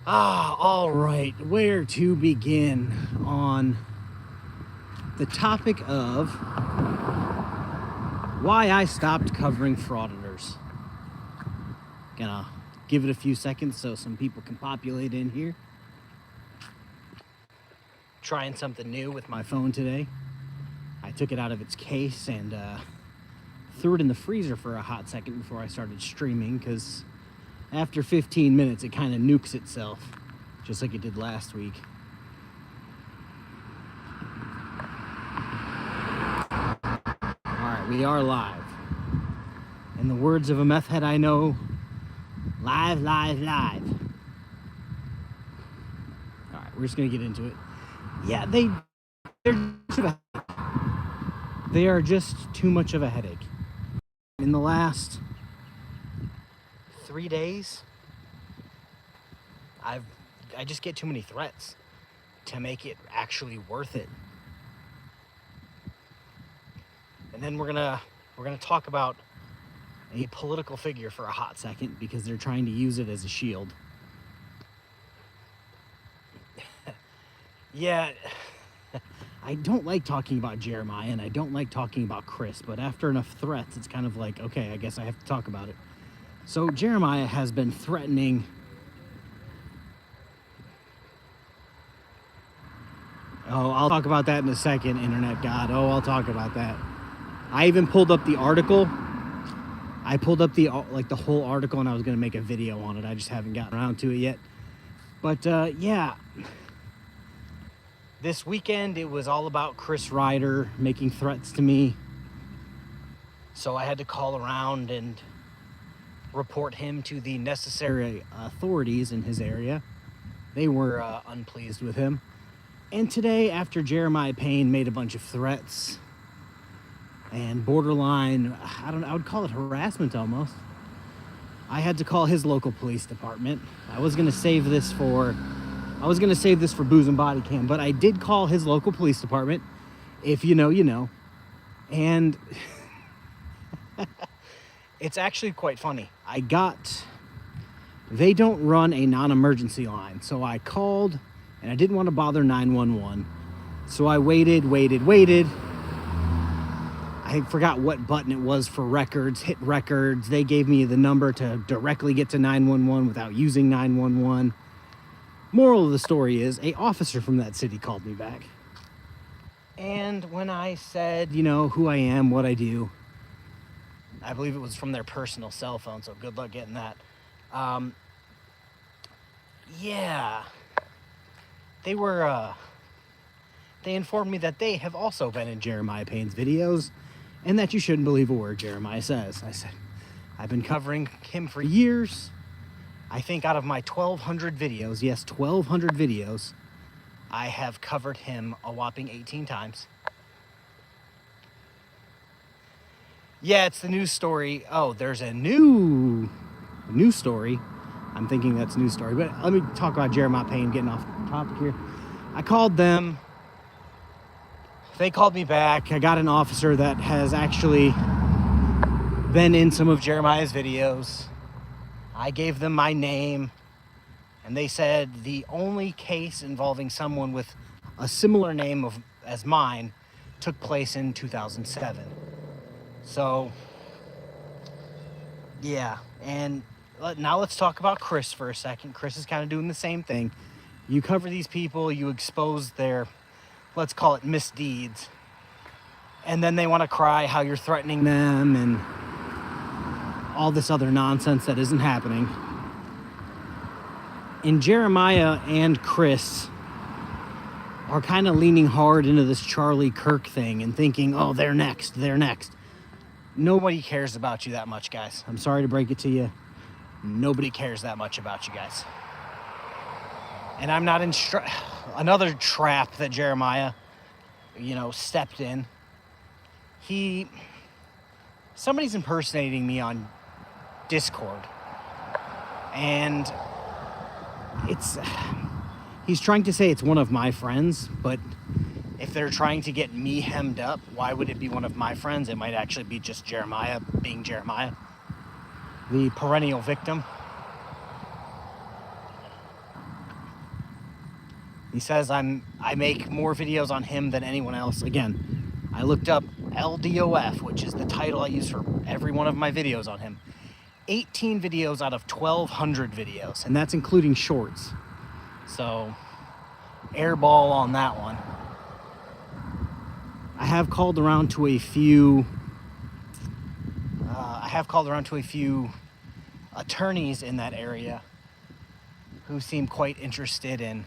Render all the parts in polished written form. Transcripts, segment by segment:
All right, where to begin on the topic of why I stopped covering frauditors. Gonna give it a few seconds so some people can populate in here. Trying something new with my phone today. I took it out of its case and threw it in the freezer for a hot second before I started streaming, because after 15 minutes it kind of nukes itself, just like it did last week. Alright, we are live. In the words of a meth head I know, live, live, live. Alright, we're just gonna get into it. Yeah, they are just too much of a headache. In the last 3 days, I just get too many threats to make it actually worth it. And then we're gonna talk about a political figure for a hot second, because they're trying to use it as a shield. Yeah, I don't like talking about Jeremiah and I don't like talking about Chris, but after enough threats, it's kind of like, okay, I guess I have to talk about it. So Jeremiah has been threatening I'll talk about that in a second, internet god. I'll talk about that. I even pulled up the article. I pulled up the whole article, and I was going to make a video on it. I just haven't gotten around to it yet. But yeah, this weekend it was all about Chris Ryder making threats to me. So I had to call around and report him to the necessary authorities in his area. They were unpleased with him. And today, after Jeremiah Payne made a bunch of threats and borderline, I would call it harassment almost, I had to call his local police department. I was gonna save this for Booze and Body Cam, but I did call his local police department. If you know, you know. And it's actually quite funny. They don't run a non-emergency line, so I called, and I didn't want to bother 911. So I waited. I forgot what button it was for records, hit records. They gave me the number to directly get to 911 without using 911. Moral of the story is, an officer from that city called me back. And when I said, who I am, what I do, I believe it was from their personal cell phone, so good luck getting that. Yeah. They informed me that they have also been in Jeremiah Payne's videos, and that you shouldn't believe a word Jeremiah says. I said, I've been covering him for years. I think out of my 1,200 videos, yes, 1,200 videos, I have covered him a whopping 18 times. Yeah, it's the news story. Oh, there's a new story. I'm thinking that's news story, but let me talk about Jeremiah Payne, getting off topic here. I called them. They called me back. I got an officer that has actually been in some of Jeremiah's videos. I gave them my name, and they said the only case involving someone with a similar name as mine took place in 2007. So, yeah, and now let's talk about Chris for a second. Chris is kind of doing the same thing. You cover these people, you expose their, let's call it, misdeeds, and then they want to cry how you're threatening them and all this other nonsense that isn't happening. And Jeremiah and Chris are kind of leaning hard into this Charlie Kirk thing and thinking, oh, they're next. Nobody cares about you that much, guys. I'm sorry to break it to you. Nobody cares that much about you guys. And I'm not in another trap that Jeremiah, stepped in. Somebody's impersonating me on Discord. And he's trying to say it's one of my friends, but if they're trying to get me hemmed up, why would it be one of my friends? It might actually be just Jeremiah being Jeremiah, the perennial victim. He says I make more videos on him than anyone else. Again, I looked up LDOF, which is the title I use for every one of my videos on him. 18 videos out of 1,200 videos, and that's including shorts. So, airball on that one. I have called around to a few attorneys in that area who seem quite interested in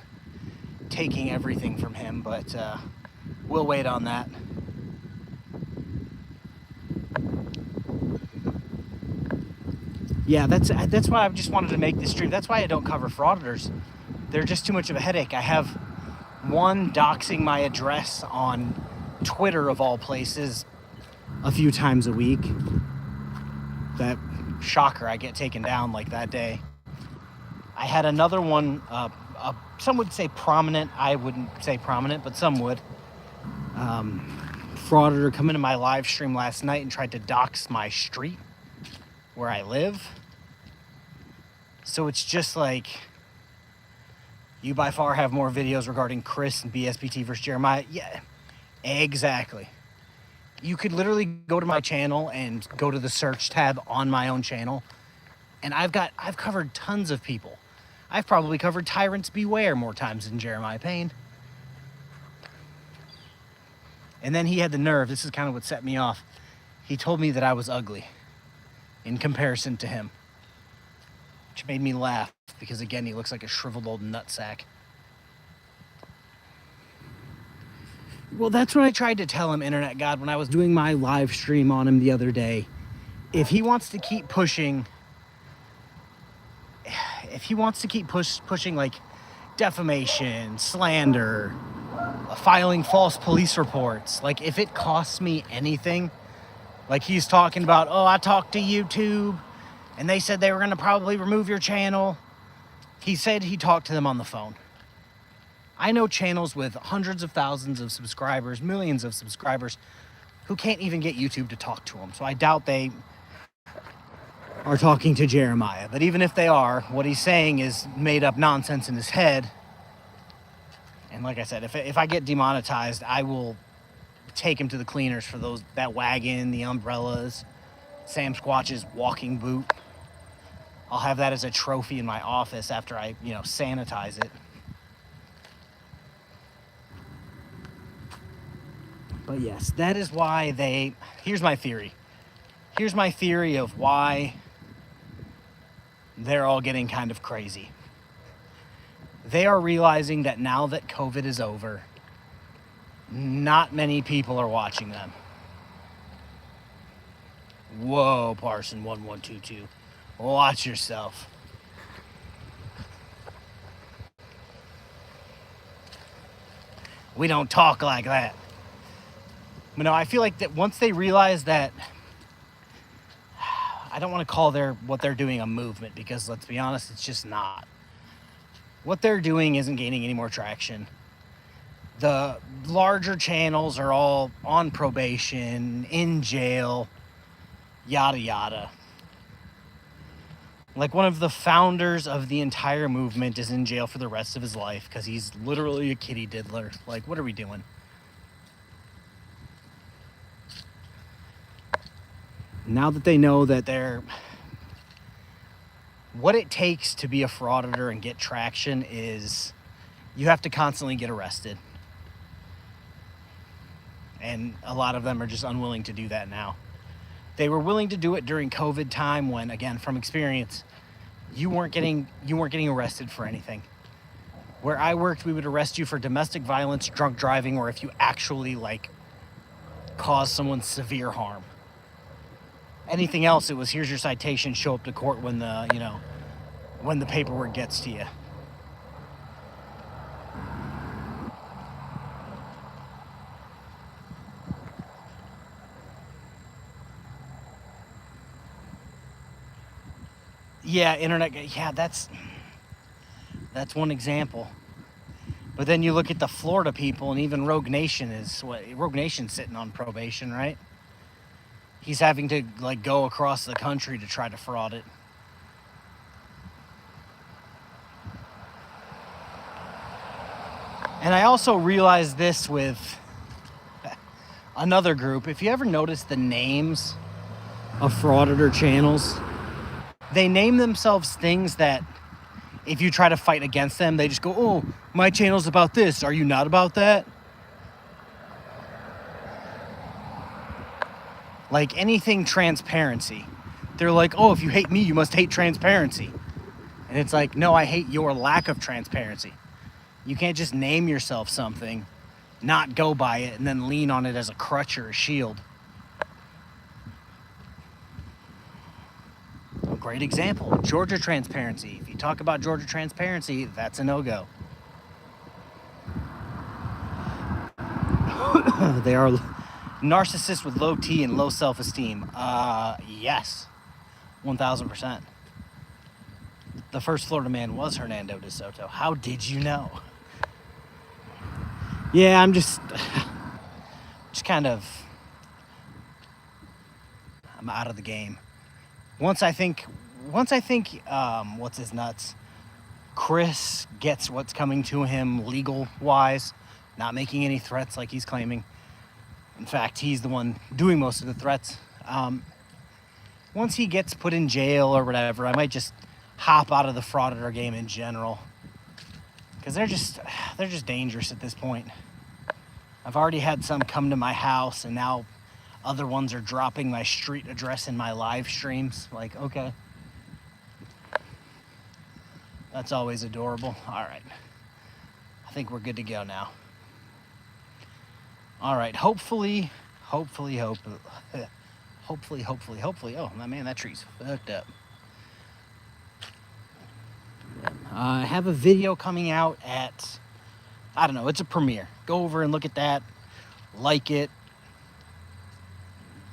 taking everything from him, but we'll wait on that. Yeah, that's why I just wanted to make this stream. That's why I don't cover frauditors. They're just too much of a headache. I have one doxing my address on Twitter, of all places, a few times a week. That shocker, I get taken down like that day. I had another one, some would say prominent. I wouldn't say prominent, but some would. Frauditor come into my live stream last night and tried to dox my street where I live. So it's just like, you by far have more videos regarding Chris and BSBT versus Jeremiah. Yeah, exactly. You could literally go to my channel and go to the search tab on my own channel, and I've covered tons of people. I've probably covered Tyrants Beware more times than Jeremiah Payne. And then he had the nerve, this is kind of what set me off. He told me that I was ugly in comparison to him, which made me laugh because, again, he looks like a shriveled old nutsack. Well, that's what I tried to tell him, Internet God, when I was doing my live stream on him the other day. If he wants to keep pushing, pushing like defamation, slander, filing false police reports, like if it costs me anything, like he's talking about, oh, I talked to YouTube and they said they were going to probably remove your channel. He said he talked to them on the phone. I know channels with hundreds of thousands of subscribers, millions of subscribers, who can't even get YouTube to talk to them. So I doubt they are talking to Jeremiah. But even if they are, what he's saying is made up nonsense in his head. And like I said, if I get demonetized, I will take him to the cleaners for that wagon, the umbrellas, Sam Squatch's walking boot. I'll have that as a trophy in my office after I, sanitize it. But yes, that is why here's my theory. Here's my theory of why they're all getting kind of crazy. They are realizing that now that COVID is over, not many people are watching them. Whoa, Parson 1122. Watch yourself. We don't talk like that. But no, I feel like that once they realize that, I don't want to call what they're doing a movement, because let's be honest, it's just not. What they're doing isn't gaining any more traction. The larger channels are all on probation, in jail, yada yada. Like one of the founders of the entire movement is in jail for the rest of his life because he's literally a kitty diddler. Like, what are we doing? Now that they know that what it takes to be a frauditor and get traction is you have to constantly get arrested. And a lot of them are just unwilling to do that now. They were willing to do it during COVID time when, again, from experience, you weren't getting arrested for anything. Where I worked, we would arrest you for domestic violence, drunk driving, or if you actually cause someone severe harm. Anything else, it was here's your citation, show up to court when the paperwork gets to you. Yeah, internet, yeah, that's one example. But then you look at the Florida people, and even Rogue Nation's sitting on probation, right? He's having to go across the country to try to fraud it. And I also realized this with another group. If you ever notice the names of frauditor channels, they name themselves things that if you try to fight against them, they just go, oh, my channel's about this. Are you not about that? Like anything transparency. They're like, oh, if you hate me, you must hate transparency. And it's like, no, I hate your lack of transparency. You can't just name yourself something, not go by it, and then lean on it as a crutch or a shield. A great example, Georgia transparency. If you talk about Georgia transparency, that's a no-go. They are narcissists with low T and low self-esteem. Yes, 1000%. The first Florida man was Hernando de Soto. How did you know? Yeah, I'm just kind of, I'm out of the game. Once I think, what's his nuts? Chris gets what's coming to him legal-wise, not making any threats like he's claiming. In fact, he's the one doing most of the threats. Once he gets put in jail or whatever, I might just hop out of the frauditor game in general. Because they're just dangerous at this point. I've already had some come to my house, and now other ones are dropping my street address in my live streams. Like, okay. That's always adorable. All right. I think we're good to go now. All right. Hopefully. Oh, my man, that tree's fucked up. I have a video coming out at, I don't know, it's a premiere. Go over and look at that. Like it.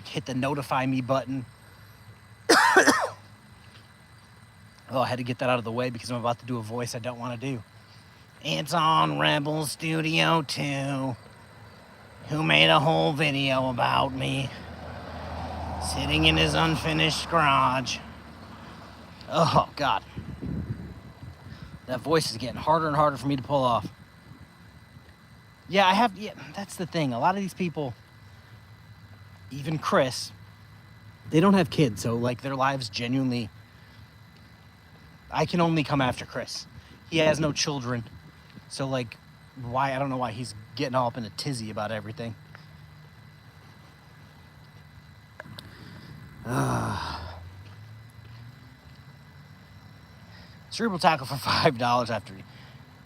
Hit the notify me button. Oh, I had to get that out of the way because I'm about to do a voice I don't want to do. It's on Rebel Studio 2, who made a whole video about me sitting in his unfinished garage. Oh, God. That voice is getting harder and harder for me to pull off. Yeah, that's the thing. A lot of these people, even Chris, they don't have kids, so like their lives genuinely, I can only come after Chris. He has no children, so like, why, I don't know why he's getting all up in a tizzy about everything. Cerebral tackle for $5 after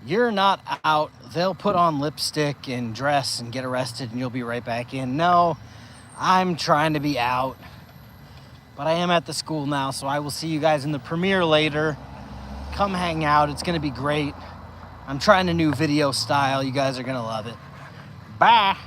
you're not out. They'll put on lipstick and dress and get arrested and you'll be right back in. No, I'm trying to be out, but I am at the school now, so I will see you guys in the premiere later. Come hang out. It's going to be great. I'm trying a new video style. You guys are going to love it. Bye.